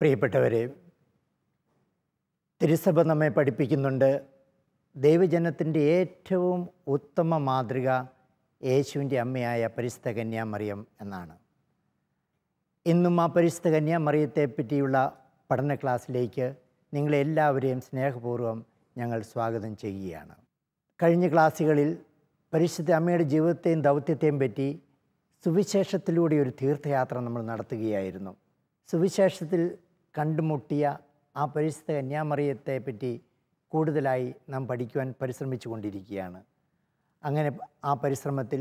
പ്രിയപ്പെട്ടവരെ, തിരുസഭ നമ്മെ പഠിപ്പിക്കുന്നുണ്ട്, ദൈവജനത്തിൻ്റെ ഏറ്റവും ഉത്തമ മാതൃക യേശുവിൻ്റെ അമ്മയായ പരിശുദ്ധ കന്യാമറിയം എന്നാണ്. ഇന്നും ആ പരിശുദ്ധ കന്യാമറിയത്തെ പറ്റിയുള്ള പഠന ക്ലാസ്സിലേക്ക് നിങ്ങളെല്ലാവരെയും സ്നേഹപൂർവ്വം ഞങ്ങൾ സ്വാഗതം ചെയ്യുകയാണ്. കഴിഞ്ഞ ക്ലാസ്സുകളിൽ പരിശുദ്ധ അമ്മയുടെ ജീവിതത്തെയും ദൗത്യത്തെയും പറ്റി സുവിശേഷത്തിലൂടെ ഒരു തീർത്ഥയാത്ര നമ്മൾ നടത്തുകയായിരുന്നു. സുവിശേഷത്തിൽ കണ്ടുമുട്ടിയ ആ പരിശുദ്ധ കന്യാമറിയത്തെ പറ്റി കൂടുതലായി നാം പഠിക്കുവാൻ പരിശ്രമിച്ചു കൊണ്ടിരിക്കുകയാണ്. അങ്ങനെ ആ പരിശ്രമത്തിൽ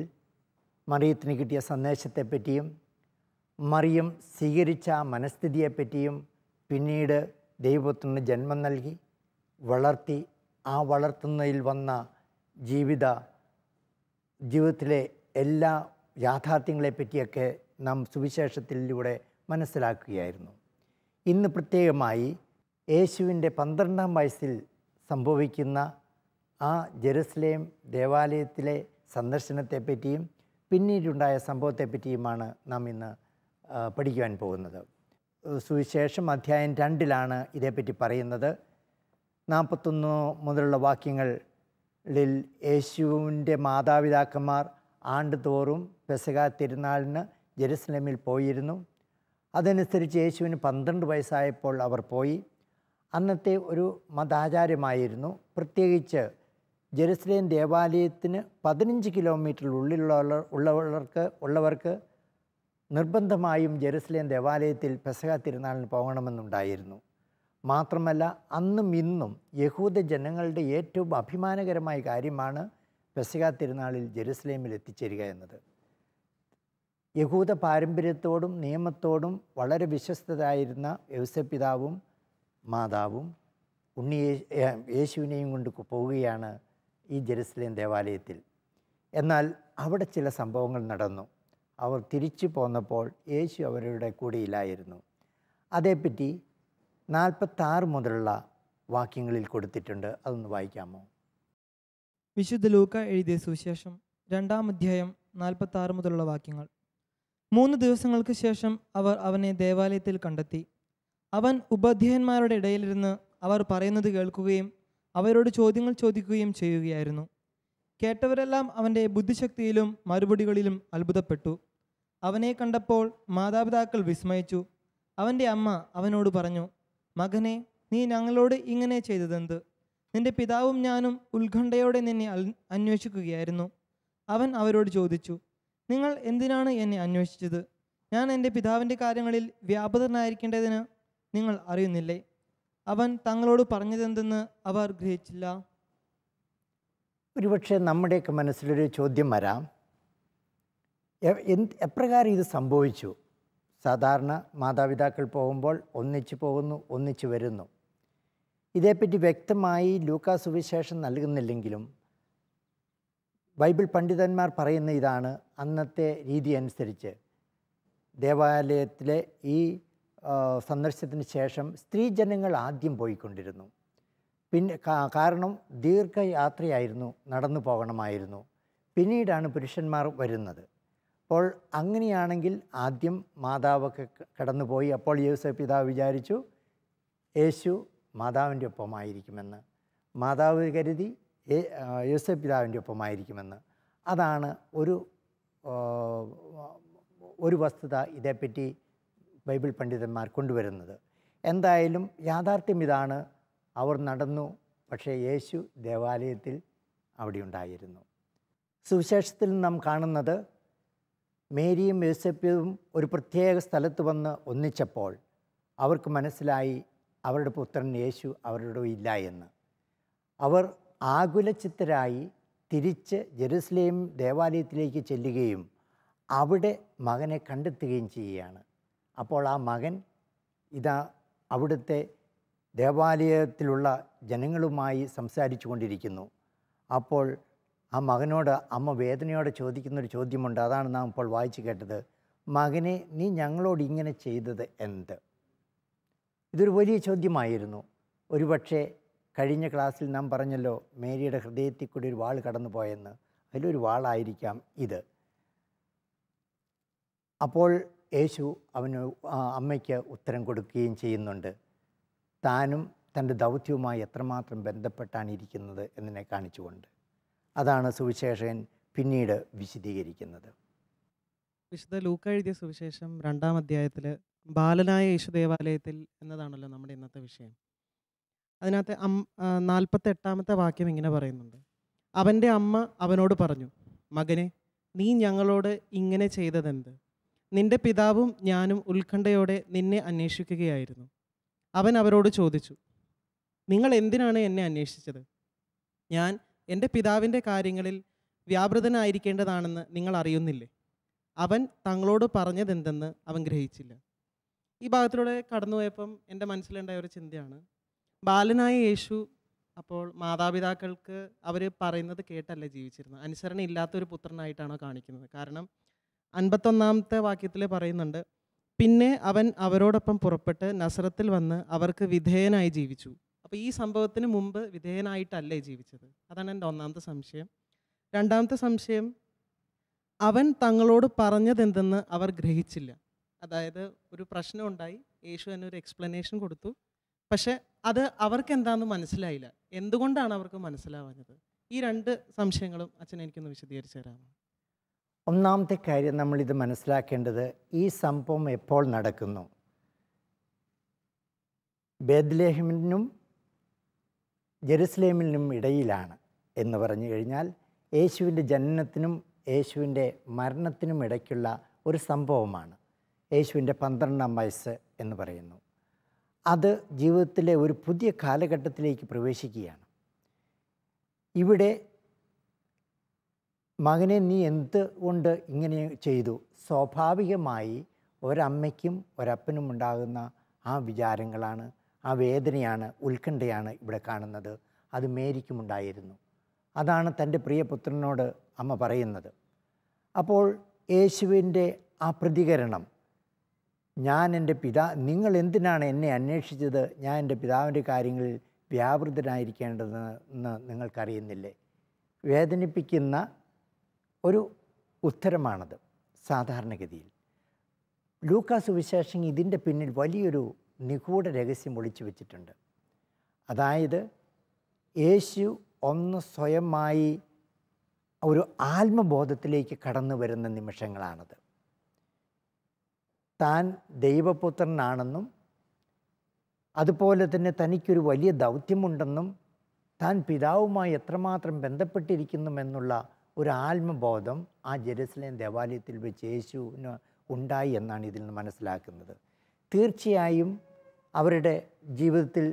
മറിയത്തിന് കിട്ടിയ സന്ദേശത്തെപ്പറ്റിയും മറിയം സ്വീകരിച്ച മനസ്ഥിതിയെപ്പറ്റിയും പിന്നീട് ദൈവത്തിന് ജന്മം നൽകി വളർത്തി ആ വളർത്തുന്നതിൽ വന്ന ജീവിതത്തിലെ എല്ലാ യാഥാർത്ഥ്യങ്ങളെപ്പറ്റിയൊക്കെ നാം സുവിശേഷത്തിലൂടെ മനസ്സിലാക്കുകയായിരുന്നു. ഇന്ന് പ്രത്യേകമായി യേശുവിൻ്റെ 12-ാം വയസ്സിൽ സംഭവിക്കുന്ന ആ ജെറുസലേം ദേവാലയത്തിലെ സന്ദർശനത്തെപ്പറ്റിയും പിന്നീടുണ്ടായ സംഭവത്തെപ്പറ്റിയുമാണ് നാം ഇന്ന് പഠിക്കുവാൻ പോകുന്നത്. സുവിശേഷം അധ്യായം 2 ഇതേപ്പറ്റി പറയുന്നത്. 41 മുതലുള്ള വാക്യങ്ങളിൽ യേശുവിൻ്റെ മാതാപിതാക്കന്മാർ ആണ്ടുതോറും പെസഹ തിരുനാളിന് ജെറുസലേമിൽ പോയിരുന്നു. അതനുസരിച്ച് യേശുവിന് 12 വയസ്സായപ്പോൾ അവർ പോയി. അന്നത്തെ ഒരു മതാചാരമായിരുന്നു, പ്രത്യേകിച്ച് ജെറുസലേം ദേവാലയത്തിന് 15 കിലോമീറ്റർ ഉള്ളവർക്ക് നിർബന്ധമായും ജെറുസലേം ദേവാലയത്തിൽ പെസഹ തിരുനാളിന് പോകണമെന്നുണ്ടായിരുന്നു. മാത്രമല്ല, അന്നും ഇന്നും യഹൂദ ജനങ്ങളുടെ ഏറ്റവും അഭിമാനകരമായ കാര്യമാണ് പെസഹ തിരുനാളിൽ ജെറുസലേമിൽ എത്തിച്ചേരുക എന്നത്. യഹൂദ പാരമ്പര്യത്തോടും നിയമത്തോടും വളരെ വിശ്വസ്തരായിരുന്ന യൗസപിതാവും മാതാവും യേശുവിനെയും കൊണ്ട് പോവുകയാണ് ഈ ജെറുസലേം ദേവാലയത്തിൽ. എന്നാൽ അവിടെ ചില സംഭവങ്ങൾ നടന്നു. അവർ തിരിച്ചു പോന്നപ്പോൾ യേശു അവരുടെ കൂടെയില്ലായിരുന്നു. അതേപ്പറ്റി 46 മുതലുള്ള വാക്യങ്ങളിൽ കൊടുത്തിട്ടുണ്ട്. അതൊന്ന് വായിക്കാമോ? വിശുദ്ധ ലൂക്ക എഴുതിയ സുവിശേഷം 2-ാം അധ്യായം 46 മുതലുള്ള വാക്യങ്ങൾ. 3 ദിവസങ്ങൾക്ക് ശേഷം അവർ അവനെ ദേവാലയത്തിൽ കണ്ടെത്തി. അവൻ ഉപാധ്യായന്മാരുടെ ഇടയിലിരുന്ന് അവർ പറയുന്നത് കേൾക്കുകയും അവരോട് ചോദ്യങ്ങൾ ചോദിക്കുകയും ചെയ്യുകയായിരുന്നു. കേട്ടവരെല്ലാം അവൻ്റെ ബുദ്ധിശക്തിയിലും മറുപടികളിലും അത്ഭുതപ്പെട്ടു. അവനെ കണ്ടപ്പോൾ മാതാപിതാക്കൾ വിസ്മയിച്ചു. അവൻ്റെ അമ്മ അവനോട് പറഞ്ഞു, മകനെ, നീ ഞങ്ങളോട് ഇങ്ങനെ ചെയ്തതെന്ത്? നിന്റെ പിതാവും ഞാനും ഉത്കണ്ഠയോടെ നിന്നെ അന്വേഷിക്കുകയായിരുന്നു. അവൻ അവരോട് ചോദിച്ചു, നിങ്ങൾ എന്തിനാണ് എന്നെ അന്വേഷിച്ചത്? ഞാൻ എൻ്റെ പിതാവിൻ്റെ കാര്യങ്ങളിൽ വ്യാപൃതനായിരിക്കേണ്ടതിന് നിങ്ങൾ അറിയുന്നില്ലേ? അവൻ തങ്ങളോട് പറഞ്ഞതെന്തെന്ന് അവർ ഗ്രഹിച്ചില്ല. ഒരുപക്ഷെ നമ്മുടെയൊക്കെ മനസ്സിലൊരു ചോദ്യം വരാം, എപ്രകാരം ഇത് സംഭവിച്ചു? സാധാരണ മാതാപിതാക്കൾ പോകുമ്പോൾ ഒന്നിച്ച് പോകുന്നു, ഒന്നിച്ച് വരുന്നു. ഇതേപ്പറ്റി വ്യക്തമായി ലൂക്കാ സുവിശേഷം നൽകുന്നില്ലെങ്കിലും ബൈബിൾ പണ്ഡിതന്മാർ പറയുന്ന ഇതാണ്. അന്നത്തെ രീതി അനുസരിച്ച് ദേവാലയത്തിലെ ഈ സന്ദർശനത്തിന് ശേഷം സ്ത്രീജനങ്ങൾ ആദ്യം പോയിക്കൊണ്ടിരുന്നു. പിന്നെ കാരണം ദീർഘയാത്രയായിരുന്നു, നടന്നു പോകണമായിരുന്നു. പിന്നീടാണ് പുരുഷന്മാർ വരുന്നത്. അപ്പോൾ അങ്ങനെയാണെങ്കിൽ ആദ്യം മാതാവൊക്കെ കടന്നുപോയി. അപ്പോൾ യോസേപ്പിതാവ് വിചാരിച്ചു യേശു മാതാവിൻ്റെ ഒപ്പമായിരിക്കുമെന്ന്. മാതാവ് കരുതി യോസേപ്പിതാവിൻ്റെ ഒപ്പമായിരിക്കുമെന്ന്. അതാണ് ഒരു വസ്തുത ഇതേപ്പറ്റി ബൈബിൾ പണ്ഡിതന്മാർ കൊണ്ടുവരുന്നത്. എന്തായാലും യാഥാർത്ഥ്യം ഇതാണ്, അവർ നടന്നു, പക്ഷേ യേശു ദേവാലയത്തിൽ അവിടെ ഉണ്ടായിരുന്നു. സുവിശേഷത്തിൽ നാം കാണുന്നത് മേരിയും യോസേപ്പും ഒരു പ്രത്യേക സ്ഥലത്ത് വന്ന് ഒന്നിച്ചപ്പോൾ അവർക്ക് മനസ്സിലായി അവരുടെ പുത്രൻ യേശു അവരുടെ ഇല്ല എന്ന്. അവർ ആകുലചിത്തരായി തിരിച്ച് ജെറുസലേം ദേവാലയത്തിലേക്ക് ചെല്ലുകയും അവിടെ മകനെ കണ്ടെത്തുകയും ചെയ്യുകയാണ്. അപ്പോൾ ആ മകൻ അവിടുത്തെ ദേവാലയത്തിലുള്ള ജനങ്ങളുമായി സംസാരിച്ചു കൊണ്ടിരിക്കുന്നു. അപ്പോൾ ആ മകനോട് അമ്മ വേദനയോടെ ചോദിക്കുന്നൊരു ചോദ്യമുണ്ട്. അതാണ് നാം ഇപ്പോൾ വായിച്ചു കേട്ടത്. മകനെ, നീ ഞങ്ങളോട് ഇങ്ങനെ ചെയ്തത് എന്ത്? ഇതൊരു വലിയ ചോദ്യമായിരുന്നു. ഒരുപക്ഷെ കഴിഞ്ഞ ക്ലാസ്സിൽ നാം പറഞ്ഞല്ലോ, മേരിയുടെ ഹൃദയത്തിൽ കൂടി ഒരു വാൾ കടന്നു പോയെന്ന്. അതിലൊരു വാളായിരിക്കാം ഇത്. അപ്പോൾ യേശു അമ്മയ്ക്ക് ഉത്തരം കൊടുക്കുകയും ചെയ്യുന്നുണ്ട്. താനും തൻ്റെ ദൗത്യവുമായി എത്രമാത്രം ബന്ധപ്പെട്ടാണ് ഇരിക്കുന്നത് എന്നതിനെ കാണിച്ചുകൊണ്ട്. അതാണ് സുവിശേഷകൻ പിന്നീട് വിശദീകരിക്കുന്നത്. വിശുദ്ധ ലൂക്ക എഴുതിയ സുവിശേഷം 2-ാം അധ്യായത്തിൽ ബാലനായ യേശു ദേവാലയത്തിൽ എന്നതാണല്ലോ നമ്മുടെ ഇന്നത്തെ വിഷയം. അതിനകത്ത് 48-ാമത്തെ വാക്യം ഇങ്ങനെ പറയുന്നുണ്ട്: അവൻ്റെ അമ്മ അവനോട് പറഞ്ഞു, മകനെ, നീ ഞങ്ങളോട് ഇങ്ങനെ ചെയ്തതെന്ത്? നിന്റെ പിതാവും ഞാനും ഉത്കണ്ഠയോടെ നിന്നെ അന്വേഷിക്കുകയായിരുന്നു. അവൻ അവരോട് ചോദിച്ചു, നിങ്ങൾ എന്തിനാണ് എന്നെ അന്വേഷിച്ചത്? ഞാൻ എൻ്റെ പിതാവിൻ്റെ കാര്യങ്ങളിൽ വ്യാപൃതനായിരിക്കേണ്ടതാണെന്ന് നിങ്ങൾ അറിയുന്നില്ലേ? അവൻ തങ്ങളോട് പറഞ്ഞതെന്തെന്ന് അവൻ ഗ്രഹിച്ചില്ല. ഈ ഭാഗത്തിലൂടെ കടന്നുപോയപ്പം എൻ്റെ മനസ്സിലുണ്ടായ ഒരു ചിന്തയാണ്, ബാലനായ യേശു അപ്പോൾ മാതാപിതാക്കൾക്ക് അവർ പറയുന്നത് കേട്ടല്ല ജീവിച്ചിരുന്നത്. അനുസരണ ഇല്ലാത്തൊരു പുത്രനായിട്ടാണോ കാണിക്കുന്നത്? കാരണം 51-ാമത്തെ വാക്യത്തിൽ പറയുന്നുണ്ട്, പിന്നെ അവൻ അവരോടൊപ്പം പുറപ്പെട്ട് നസറത്തിൽ വന്ന് അവർക്ക് വിധേയനായി ജീവിച്ചു. അപ്പോൾ ഈ സംഭവത്തിന് മുമ്പ് വിധേയനായിട്ടല്ലേ ജീവിച്ചത്? അതാണ് എൻ്റെ ഒന്നാമത്തെ സംശയം. രണ്ടാമത്തെ സംശയം, അവൻ തങ്ങളോട് പറഞ്ഞതെന്തെന്ന് അവർ ഗ്രഹിച്ചില്ല. അതായത് ഒരു പ്രശ്നം ഉണ്ടായി, യേശു തന്നെ ഒരു എക്സ്പ്ലനേഷൻ കൊടുത്തു, പക്ഷെ അത് അവർക്ക് എന്താണെന്ന് മനസ്സിലായില്ല. എന്തുകൊണ്ടാണ് അവർക്ക് മനസ്സിലാവാഞ്ഞത്? ഈ 2 സംശയങ്ങളും അച്ഛൻ എനിക്കൊന്ന് വിശദീകരിച്ചു തരാമോ? ഒന്നാമത്തെ കാര്യം, നമ്മളിത് മനസ്സിലാക്കേണ്ടത് ഈ സംഭവം എപ്പോൾ നടക്കുന്നു? ബേത്ലഹേമിനും ജെറുസലേമിനും ഇടയിലാണ് എന്ന് പറഞ്ഞു കഴിഞ്ഞാൽ യേശുവിൻ്റെ ജനനത്തിനും യേശുവിൻ്റെ മരണത്തിനും ഇടയ്ക്കുള്ള ഒരു സംഭവമാണ് യേശുവിൻ്റെ 12-ാം വയസ്സ് എന്ന് പറയുന്നു. അത് ജീവിതത്തിലെ ഒരു പുതിയ കാലഘട്ടത്തിലേക്ക് പ്രവേശിക്കുകയാണ്. ഇവിടെ മകനെ, നീ എന്തുകൊണ്ട് ഇങ്ങനെ ചെയ്തു? സ്വാഭാവികമായി ഒരമ്മയ്ക്കും ഒരപ്പനും ഉണ്ടാകുന്ന ആ വിചാരങ്ങളാണ്, ആ വേദനയാണ്, ഉത്കണ്ഠയാണ് ഇവിടെ കാണുന്നത്. അത് മേരിക്കും ഉണ്ടായിരുന്നു. അതാണ് തൻ്റെ പ്രിയപുത്രനോട് അമ്മ പറയുന്നത്. അപ്പോൾ യേശുവിൻ്റെ ആ പ്രതികരണം, നിങ്ങൾ എന്തിനാണ് എന്നെ അന്വേഷിച്ചത്? ഞാൻ എൻ്റെ പിതാവിൻ്റെ കാര്യങ്ങളിൽ വ്യാപൃതനായിരിക്കേണ്ടതെന്ന് നിങ്ങൾക്കറിയുന്നില്ലേ? വേദനിപ്പിക്കുന്ന ഒരു ഉത്തരമാണത് സാധാരണഗതിയിൽ. ലൂക്കാ സുവിശേഷം ഇതിൻ്റെ പിന്നിൽ വലിയൊരു നിഗൂഢ രഹസ്യം ഒളിച്ചു വച്ചിട്ടുണ്ട്. അതായത് യേശു ഒന്ന് സ്വയമായി ഒരു ആത്മബോധത്തിലേക്ക് കടന്നു വരുന്ന നിമിഷങ്ങളാണത്. താൻ ദൈവപുത്രനാണെന്നും അതുപോലെ തന്നെ തനിക്കൊരു വലിയ ദൗത്യമുണ്ടെന്നും താൻ പിതാവുമായി എത്രമാത്രം ബന്ധപ്പെട്ടിരിക്കുന്നുമെന്നുള്ള ഒരു ആത്മബോധം ആ ജെറുസലേം ദേവാലയത്തിൽ വെച്ച് യേശുവിന് ഉണ്ടായി എന്നാണ് ഇതിൽ നിന്ന് മനസ്സിലാക്കുന്നത്. തീർച്ചയായും അവരുടെ ജീവിതത്തിൽ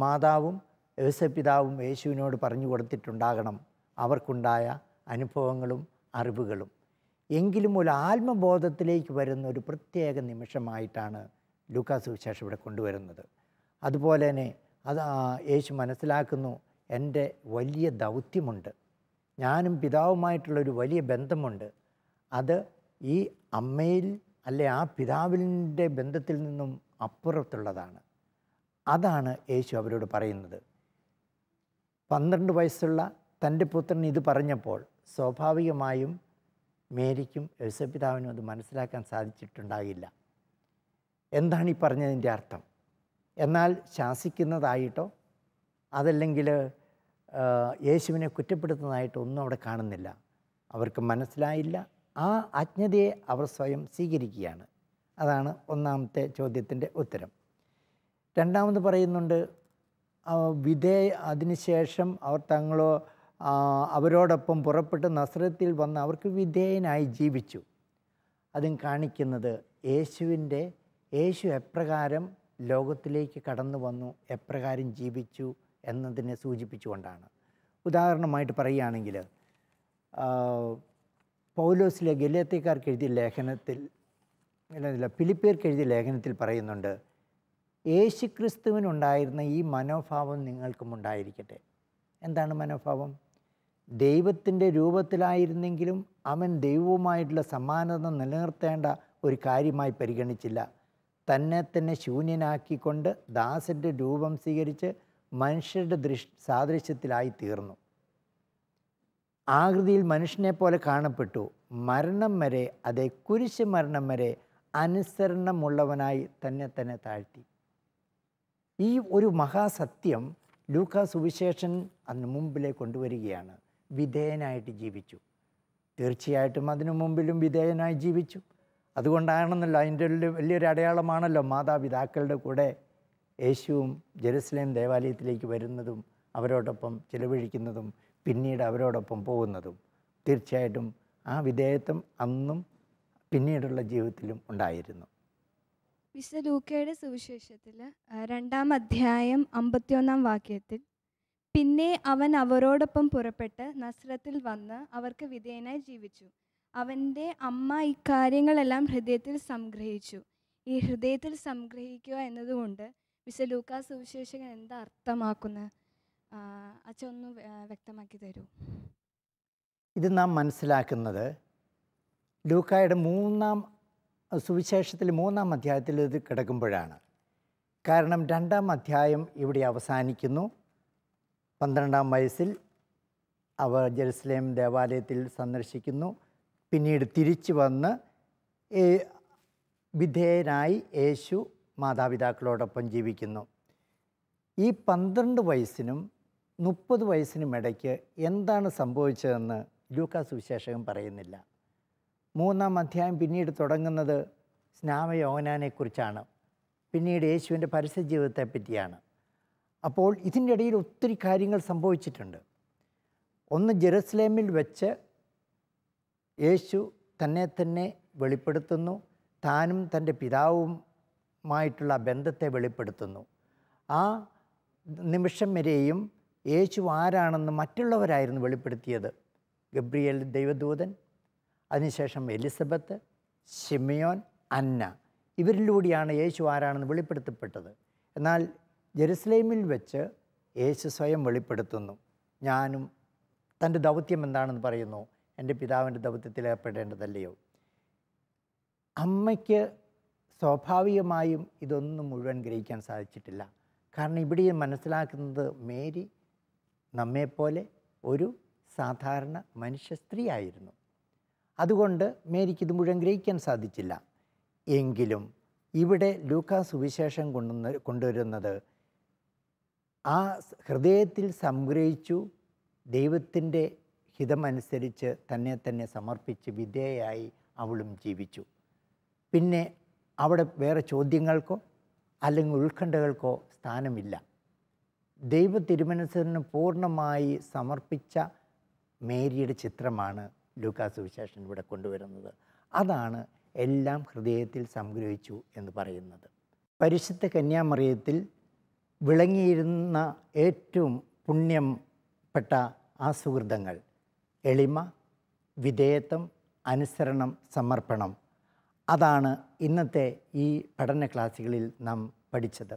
മാതാവും യേശുപിതാവും യേശുവിനോട് പറഞ്ഞു കൊടുത്തിട്ടുണ്ടാകണം അവർക്കുണ്ടായ അനുഭവങ്ങളും അറിവുകളും. എങ്കിലും ഒരു ആത്മബോധത്തിലേക്ക് വരുന്ന ഒരു പ്രത്യേക നിമിഷമായിട്ടാണ് ലൂക്കാ സുവിശേഷം ഇവിടെ കൊണ്ടുവരുന്നത്. അതുപോലെ തന്നെ യേശു മനസ്സിലാക്കുന്നു, എൻ്റെ വലിയ ദൗത്യമുണ്ട്, ഞാനും പിതാവുമായിട്ടുള്ളൊരു വലിയ ബന്ധമുണ്ട്. അത് ഈ അമ്മയിൽ ആ പിതാവിൻ്റെ ബന്ധത്തിൽ നിന്നും അപ്പുറത്തുള്ളതാണ്. അതാണ് യേശു അവരോട് പറയുന്നത്. 12 വയസ്സുള്ള തൻ്റെ പുത്രൻ ഇത് പറഞ്ഞപ്പോൾ സ്വാഭാവികമായും മേരിക്കും യേശുപിതാവിനും അത് മനസ്സിലാക്കാൻ സാധിച്ചിട്ടുണ്ടാകില്ല. എന്താണ് ഈ പറഞ്ഞതിൻ്റെ അർത്ഥം? എന്നാൽ ശാസിക്കുന്നതായിട്ടോ അതല്ലെങ്കിൽ യേശുവിനെ കുറ്റപ്പെടുത്തുന്നതായിട്ടോ ഒന്നും അവിടെ കാണുന്നില്ല. അവർക്ക് മനസ്സിലായില്ല. ആ അജ്ഞതയെ അവർ സ്വയം സ്വീകരിക്കുകയാണ്. അതാണ് ഒന്നാമത്തെ ചോദ്യത്തിൻ്റെ ഉത്തരം. രണ്ടാമത് പറയുന്നുണ്ട്, അതിനുശേഷം അവർ അവരോടൊപ്പം പുറപ്പെട്ട് നസറത്തിൽ വന്ന് അവർക്ക് വിധേയനായി ജീവിച്ചു. അതും കാണിക്കുന്നത് യേശു എപ്രകാരം ലോകത്തിലേക്ക് കടന്നു വന്നു, എപ്രകാരം ജീവിച്ചു എന്നതിനെ സൂചിപ്പിച്ചുകൊണ്ടാണ്. ഉദാഹരണമായിട്ട് പറയുകയാണെങ്കിൽ പൗലോസിലെ ഗലാത്യക്കാർക്ക് എഴുതിയ ലേഖനത്തിൽ, ഫിലിപ്പിയർക്ക് എഴുതിയ ലേഖനത്തിൽ പറയുന്നുണ്ട്, യേശുക്രിസ്തുവിനുണ്ടായിരുന്ന ഈ മനോഭാവം നിങ്ങൾക്കും ഉണ്ടായിരിക്കട്ടെ. എന്താണ് മനോഭാവം? ദൈവത്തിൻ്റെ രൂപത്തിലായിരുന്നെങ്കിലും അവൻ ദൈവവുമായിട്ടുള്ള സമാനത നിലനിർത്തേണ്ട ഒരു കാര്യമായി പരിഗണിച്ചില്ല. തന്നെ തന്നെ ശൂന്യനാക്കിക്കൊണ്ട് ദാസൻ്റെ രൂപം സ്വീകരിച്ച് മനുഷ്യരുടെ സാദൃശ്യത്തിലായി തീർന്നു. ആകൃതിയിൽ മനുഷ്യനെ പോലെ കാണപ്പെട്ടു. മരണം വരെ, കുരിശ് മരണം വരെ അനുസരണമുള്ളവനായി തന്നെ തന്നെ താഴ്ത്തി. ഈ ഒരു മഹാസത്യം ലൂക്കാ സുവിശേഷൻ അതിന് മുമ്പിലേക്ക് കൊണ്ടുവരികയാണ്. വിധേയനായിട്ട് ജീവിച്ചു. തീർച്ചയായിട്ടും അതിനു മുമ്പിലും വിധേയനായി ജീവിച്ചു. അതുകൊണ്ടാണെന്നല്ലോ, അതിൻ്റെ വലിയൊരു അടയാളമാണല്ലോ മാതാപിതാക്കളുടെ കൂടെ യേശുവും ജെറുസലേം ദേവാലയത്തിലേക്ക് വരുന്നതും അവരോടൊപ്പം ചിലവഴിക്കുന്നതും പിന്നീട് അവരോടൊപ്പം പോകുന്നതും. തീർച്ചയായിട്ടും ആ വിധേയത്വം അന്നും പിന്നീടുള്ള ജീവിതത്തിലും ഉണ്ടായിരുന്നു. വിശുദ്ധ ലൂക്കയുടെ സുവിശേഷത്തിൽ 2-ാം അധ്യായം 51-ാം വാക്യത്തിൽ, പിന്നെ അവൻ അവരോടൊപ്പം പുറപ്പെട്ട് നസ്രത്തിൽ വന്ന് അവർക്ക് വിധേയനായി ജീവിച്ചു. അവൻ്റെ അമ്മ ഇക്കാര്യങ്ങളെല്ലാം ഹൃദയത്തിൽ സംഗ്രഹിച്ചു. ഈ ഹൃദയത്തിൽ സംഗ്രഹിക്കുക എന്നതുകൊണ്ട് വിശുദ്ധ ലൂക്കാ സുവിശേഷകൻ എന്താ അർത്ഥമാക്കുന്നത്? അച്ഛൻ ഒന്ന് വ്യക്തമാക്കി തരൂ. ഇത് നാം മനസ്സിലാക്കുന്നത് ലൂക്കായുടെ സുവിശേഷത്തിൽ 3-ാം അധ്യായത്തിൽ ഇത് കിടക്കുമ്പോഴാണ്. കാരണം 2-ാം അധ്യായം ഇവിടെ അവസാനിക്കുന്നു. 12-ാം വയസ്സിൽ അവർ ജെറുസലേം ദേവാലയത്തിൽ സന്ദർശിക്കുന്നു. പിന്നീട് തിരിച്ചു വന്ന് വിധേയനായി യേശു മാതാപിതാക്കളോടൊപ്പം ജീവിക്കുന്നു. ഈ 12 വയസ്സിനും 30 വയസ്സിനും ഇടയ്ക്ക് എന്താണ് സംഭവിച്ചതെന്ന് ലൂക്കാ സുവിശേഷകൻ പറയുന്നില്ല. 3-ാം അധ്യായം പിന്നീട് തുടങ്ങുന്നത് സ്നാപയോഹന്നാനെക്കുറിച്ചാണ്. പിന്നീട് യേശുവിൻ്റെ പരസ്യ ജീവിതത്തെ പറ്റിയാണ്. അപ്പോൾ ഇതിൻ്റെ ഇടയിൽ ഒത്തിരി കാര്യങ്ങൾ സംഭവിച്ചിട്ടുണ്ട്. ഒന്ന്, ജെറുസലേമിൽ വെച്ച് യേശു തന്നെ തന്നെ വെളിപ്പെടുത്തുന്നു. താനും തൻ്റെ പിതാവുമായിട്ടുള്ള ബന്ധത്തെ വെളിപ്പെടുത്തുന്നു. ആ നിമിഷം വരെയും യേശു ആരാണെന്ന് മറ്റുള്ളവരായിരുന്നു വെളിപ്പെടുത്തിയത്. ഗബ്രിയേൽ ദൈവദൂതൻ, അതിനുശേഷം എലിസബത്ത്, ശിമയോൻ, അന്ന, ഇവരിലൂടെയാണ് യേശു ആരാണെന്ന് വെളിപ്പെടുത്തപ്പെട്ടത്. എന്നാൽ ജെറുസലേമിൽ വെച്ച് യേശു സ്വയം വെളിപ്പെടുത്തുന്നു. ഞാനും തൻ്റെ ദൗത്യം എന്താണെന്ന് പറയുന്നു. എൻ്റെ പിതാവിൻ്റെ ദൗത്യത്തിൽ ഏർപ്പെടേണ്ടതല്ലയോ? അമ്മയ്ക്ക് സ്വാഭാവികമായും ഇതൊന്നും മുഴുവൻ ഗ്രഹിക്കാൻ സാധിച്ചിട്ടില്ല. കാരണം ഇവിടെ മനസ്സിലാക്കുന്നത് മേരി നമ്മെപ്പോലെ ഒരു സാധാരണ മനുഷ്യ സ്ത്രീ ആയിരുന്നു. അതുകൊണ്ട് മേരിക്ക് ഇത് മുഴുവൻ ഗ്രഹിക്കാൻ സാധിച്ചില്ല. എങ്കിലും ഇവിടെ ലൂക്കാ സുവിശേഷം കൊണ്ടുവരുന്നത് ആ ഹൃദയത്തിൽ സംഗ്രഹിച്ചു ദൈവത്തിൻ്റെ ഹിതമനുസരിച്ച് തന്നെ തന്നെ സമർപ്പിച്ച് വിധേയയായി അവളും ജീവിച്ചു. പിന്നെ അവിടെ വേറെ ചോദ്യങ്ങൾക്കോ അല്ലെങ്കിൽ ഉത്കണ്ഠകൾക്കോ സ്ഥാനമില്ല. ദൈവ തിരുമനസ്സിന് പൂർണ്ണമായി സമർപ്പിച്ച മേരിയുടെ ചിത്രമാണ് ലൂക്കാ സുവിശേഷൻ ഇവിടെ കൊണ്ടുവരുന്നത്. അതാണ് എല്ലാം ഹൃദയത്തിൽ സംഗ്രഹിച്ചു എന്ന് പറയുന്നത്. പരിശുദ്ധ കന്യാമറിയത്തിൽ വിളങ്ങിയിരുന്ന ഏറ്റവും പുണ്യപ്പെട്ട ആ സുഹൃതങ്ങൾ എളിമ, വിധേയത്വം, അനുസരണം, സമർപ്പണം. അതാണ് ഇന്നത്തെ ഈ പഠന ക്ലാസ്സുകളിൽ നാം പഠിച്ചത്.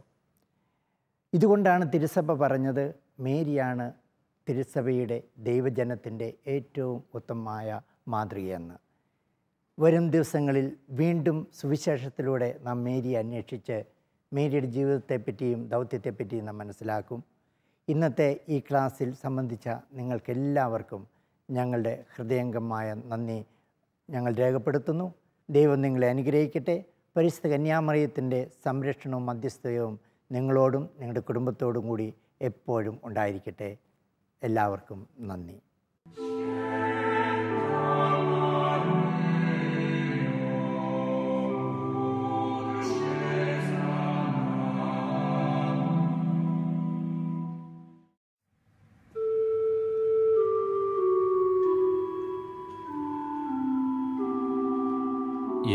ഇതുകൊണ്ടാണ് തിരുസഭ പറഞ്ഞത് മേരിയാണ് തിരുസഭയുടെ ദൈവജനത്തിൻ്റെ ഏറ്റവും ഉത്തമമായ മാതൃകയെന്ന്. വരും ദിവസങ്ങളിൽ വീണ്ടും സുവിശേഷത്തിലൂടെ നാം മേരിയെ അന്വേഷിച്ച് മേരിയുടെ ജീവിതത്തെപ്പറ്റിയും ദൗത്യത്തെപ്പറ്റിയും നാം മനസ്സിലാക്കും. ഇന്നത്തെ ഈ ക്ലാസ്സിൽ സംബന്ധിച്ച നിങ്ങൾക്കെല്ലാവർക്കും ഞങ്ങളുടെ ഹൃദയംഗമായ നന്ദി ഞങ്ങൾ രേഖപ്പെടുത്തുന്നു. ദൈവം നിങ്ങളെ അനുഗ്രഹിക്കട്ടെ. പരിശുദ്ധ കന്യാമറിയത്തിൻ്റെ സംരക്ഷണവും മധ്യസ്ഥതയും നിങ്ങളോടും നിങ്ങളുടെ കുടുംബത്തോടും കൂടി എപ്പോഴും ഉണ്ടായിരിക്കട്ടെ. എല്ലാവർക്കും നന്ദി.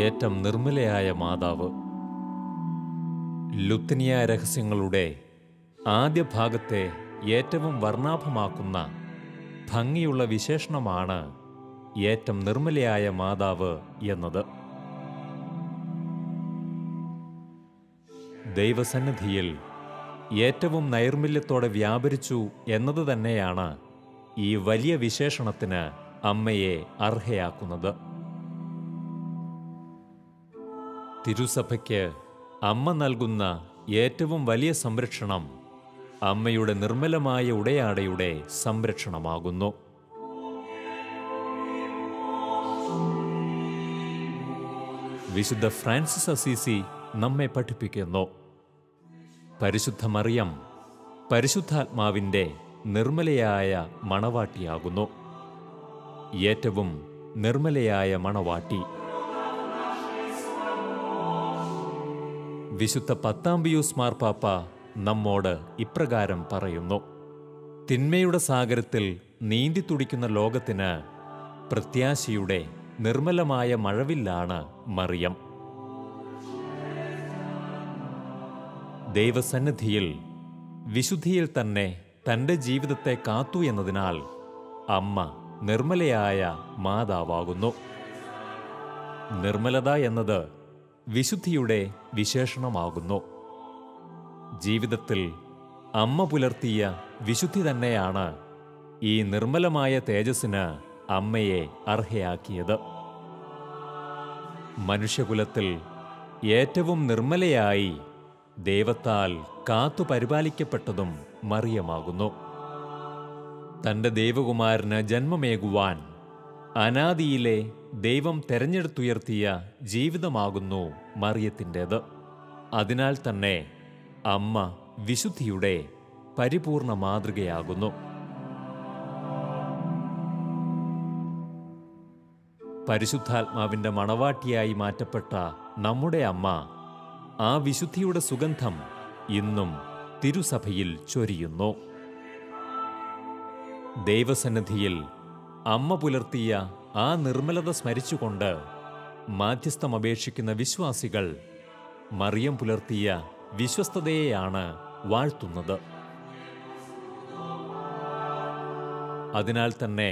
ഏറ്റവും നിർമ്മലയായ മാതാവ്. ലുത്തിനിയ രഹസ്യങ്ങളുടെ ആദ്യ ഭാഗത്തെ ഏറ്റവും വർണ്ണാഭമാക്കുന്ന ഭംഗിയുള്ള വിശേഷണമാണ് ഏറ്റവും നിർമ്മലയായ മാതാവ് എന്നത്. ദൈവസന്നിധിയിൽ ഏറ്റവും നൈർമല്യത്തോടെ വ്യാപരിച്ചു എന്നത് തന്നെയാണ് ഈ വലിയ വിശേഷണത്തിന് അമ്മയെ അർഹയാക്കുന്നത്. തിരുസഭയ്ക്ക് അമ്മ നൽകുന്ന ഏറ്റവും വലിയ സംരക്ഷണം അമ്മയുടെ നിർമ്മലമായ ഉടയാടയുടെ സംരക്ഷണമാകുന്നു. വിശുദ്ധ ഫ്രാൻസിസ് അസീസി നമ്മെ പഠിപ്പിക്കുന്നു. പരിശുദ്ധ മറിയം പരിശുദ്ധാത്മാവിൻ്റെ നിർമ്മലയായ മണവാട്ടിയാകുന്നു. ഏറ്റവും നിർമ്മലയായ മണവാട്ടി. വിശുദ്ധ 10-ാം പിയൂസ് മാർപ്പാപ്പ നമ്മോട് ഇപ്രകാരം പറയുന്നു: തിന്മയുടെ സാഗരത്തിൽ നീന്തിത്തുടിക്കുന്ന ലോകത്തിന് പ്രത്യാശയുടെ നിർമ്മലമായ മഴവില്ലാണ് മറിയം. ദൈവസന്നിധിയിൽ വിശുദ്ധിയിൽ തന്നെ തൻ്റെ ജീവിതത്തെ കാത്തു എന്നതിനാൽ അമ്മ നിർമ്മലയായ മാതാവാകുന്നു. നിർമ്മലത എന്നത് വിശുദ്ധിയുടെ വിശേഷണമാകുന്നു. ജീവിതത്തിൽ അമ്മ പുലർത്തിയ വിശുദ്ധി തന്നെയാണ് ഈ നിർമ്മലമായ തേജസ്സിന് അമ്മയെ അർഹയാക്കിയത്. മനുഷ്യകുലത്തിൽ ഏറ്റവും നിർമ്മലയായി ദൈവത്താൽ കാത്തു പരിപാലിക്കപ്പെട്ടതും മറിയമാകുന്നു. തൻ്റെ ദൈവകുമാരന് ജന്മമേകുവാൻ അനാദിയിലെ ദൈവം തെരഞ്ഞെടുത്തുയർത്തിയ ജീവിതമാകുന്നു മറിയത്തിൻ്റേത്. അതിനാൽ തന്നെ അമ്മ വിശുദ്ധിയുടെ പരിപൂർണ മാതൃകയാകുന്നു. പരിശുദ്ധാത്മാവിൻ്റെ മണവാട്ടിയായി മാറ്റപ്പെട്ട നമ്മുടെ അമ്മ ആ വിശുദ്ധിയുടെ സുഗന്ധം ഇന്നും തിരുസഭയിൽ ചൊരിയുന്നു. ദൈവസന്നിധിയിൽ അമ്മ പുലർത്തിയ ആ നിർമ്മലത സ്മരിച്ചുകൊണ്ട് മാധ്യസ്ഥമപേക്ഷിക്കുന്ന വിശ്വാസികൾ മറിയം പുലർത്തിയ വിശ്വസ്തതയെയാണ് വാഴ്ത്തുന്നത്. അതിനാൽ തന്നെ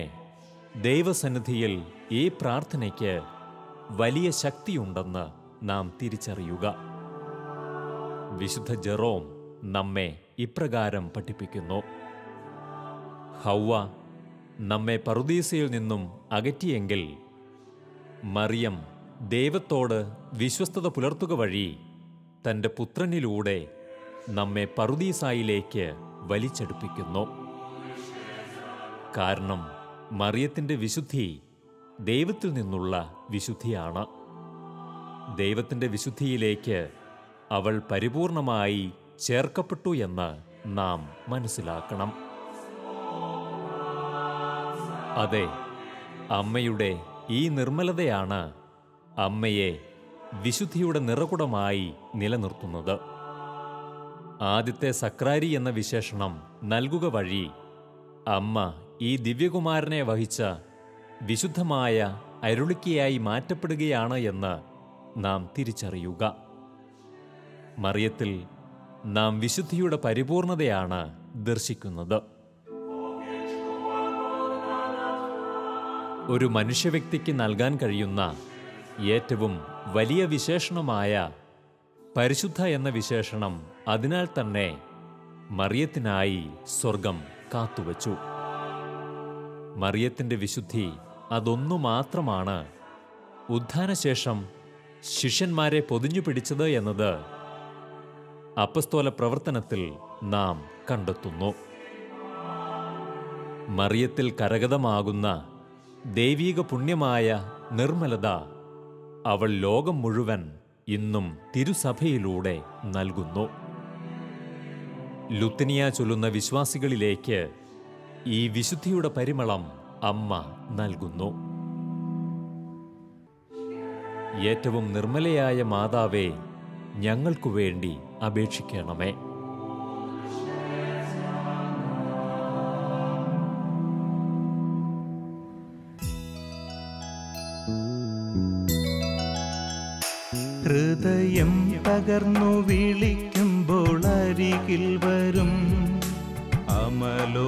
ദൈവസന്നിധിയിൽ ഈ പ്രാർത്ഥനയ്ക്ക് വലിയ ശക്തിയുണ്ടെന്ന് നാം തിരിച്ചറിയുക. വിശുദ്ധ ജെറോം നമ്മെ ഇപ്രകാരം പഠിപ്പിക്കുന്നു: ഹൗവ നമ്മെ പറുദീസയിൽ നിന്നും അകറ്റിയെങ്കിൽ മറിയം ദൈവത്തോട് വിശ്വസ്തത പുലർത്തുക വഴി തൻ്റെ പുത്രനിലൂടെ നമ്മെ പറുദീസായിലേക്ക് വലിച്ചെടുപ്പിക്കുന്നു. കാരണം മറിയത്തിൻ്റെ വിശുദ്ധി ദൈവത്തിൽ നിന്നുള്ള വിശുദ്ധിയാണ്. ദൈവത്തിൻ്റെ വിശുദ്ധിയിലേക്ക് അവൾ പരിപൂർണമായി ചേർക്കപ്പെട്ടു എന്ന് നാം മനസ്സിലാക്കണം. അതെ, അമ്മയുടെ ഈ നിർമ്മലതയാണ് അമ്മയെ വിശുദ്ധിയുടെ നിറകുടമായി നിലനിർത്തുന്നത്. ആദ്യത്തെ സക്രാരി എന്ന വിശേഷണം നൽകുക വഴി അമ്മ ഈ ദിവ്യകുമാരനെ വഹിച്ച വിശുദ്ധമായ അരുളിക്കയായി മാറ്റപ്പെടുകയാണ് എന്ന് നാം തിരിച്ചറിയുക. മറിയത്തിൽ നാം വിശുദ്ധിയുടെ പരിപൂർണതയാണ് ദർശിക്കുന്നത്. ഒരു മനുഷ്യവ്യക്തിക്ക് നൽകാൻ കഴിയുന്ന ഏറ്റവും വലിയ വിശേഷണമായ പരിശുദ്ധ എന്ന വിശേഷണം അതിനാൽ തന്നെ മറിയത്തിനായി സ്വർഗം കാത്തുവച്ചു. മറിയത്തിൻ്റെ വിശുദ്ധി അതൊന്നു മാത്രമാണ് ഉത്ഥാനശേഷം ശിഷ്യന്മാരെ പൊതിഞ്ഞു പിടിച്ചത് എന്നത് അപ്പസ്തോല പ്രവർത്തനത്തിൽ നാം കണ്ടെത്തുന്നു. മറിയത്തിൽ കരഗതമാകുന്ന ദൈവീക പുണ്യമായ നിർമ്മലത അവൾ ലോകം മുഴുവൻ ഇന്നും തിരുസഭയിലൂടെ നൽകുന്നു. ലുത്തിനിയ ചൊല്ലുന്ന വിശ്വാസികളിലേക്ക് ഈ വിശുദ്ധിയുടെ പരിമളം അമ്മ നൽകുന്നു. ഏറ്റവും നിർമ്മലയായ മാതാവേ, ഞങ്ങൾക്കു വേണ്ടി അപേക്ഷിക്കണമേ. ഹൃദയം പകർന്നു വിളിക്കുമ്പോൾ അരികിൽ വരും അമലോത്ഭവയാമമ്മ.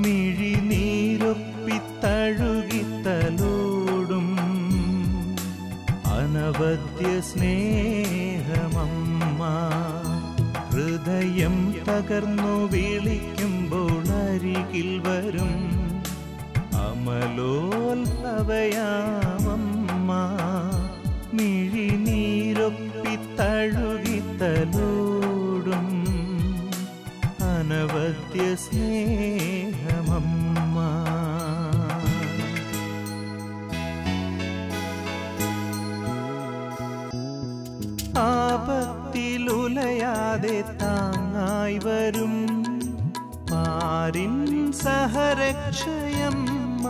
മിഴിനീരൊപ്പിത്തഴുകിത്തലോടും അനവദ്യ സ്നേഹമമ്മ. ഹൃദയം പകർന്നു വിളിക്കുമ്പോൾ അരികിൽ വരും അമലോത്ഭവയാമമ്മ. മിഴിനീരൊപ്പിത്തഴുകിത്തലോടും അനവദ്യ സ്നേഹമമ്മ. വീഴാതെ താങ്ങായി വരും പാരിൻ സഹരക്ഷയമ്മ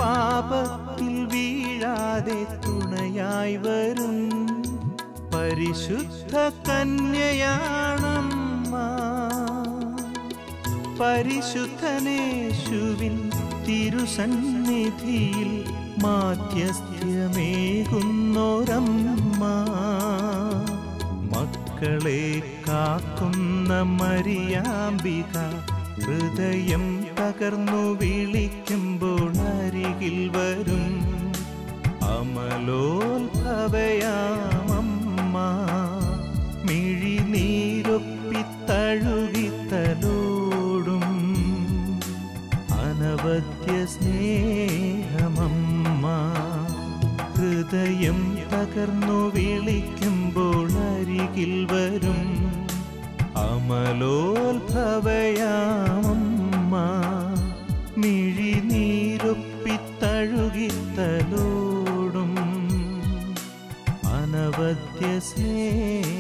പാപത്തിൽ വീഴാതെ തുണയായി വരും പരിശുദ്ധ കന്യയാണമ്മ പരിശുദ്ധനേശുവിൻ തിരുസന്നിധിയിൽ മാധ്യസ്ഥ്യമേകുന്നോരമ്മ മക്കളെ കാക്കുന്ന മരിയാംബിക ഹൃദയം തകർന്നു വിളിക്കുമ്പോൾ അരികിൽ വരും അമലോത്ഭവയാമമ്മ മിഴിനീരൊപ്പിത്തഴുകിത്തലോടും അനവദ്യ സ്നേഹമമ്മ ഹൃദയം തകർന്നു വിളിക്കുമ്പോൾ അരികിൽ വരും അമലോത്ഭവയാമമ്മ മിഴിനീരൊപ്പിത്തഴുകിത്തലോടും അനവദ്യ സ്നേഹമമ്മ.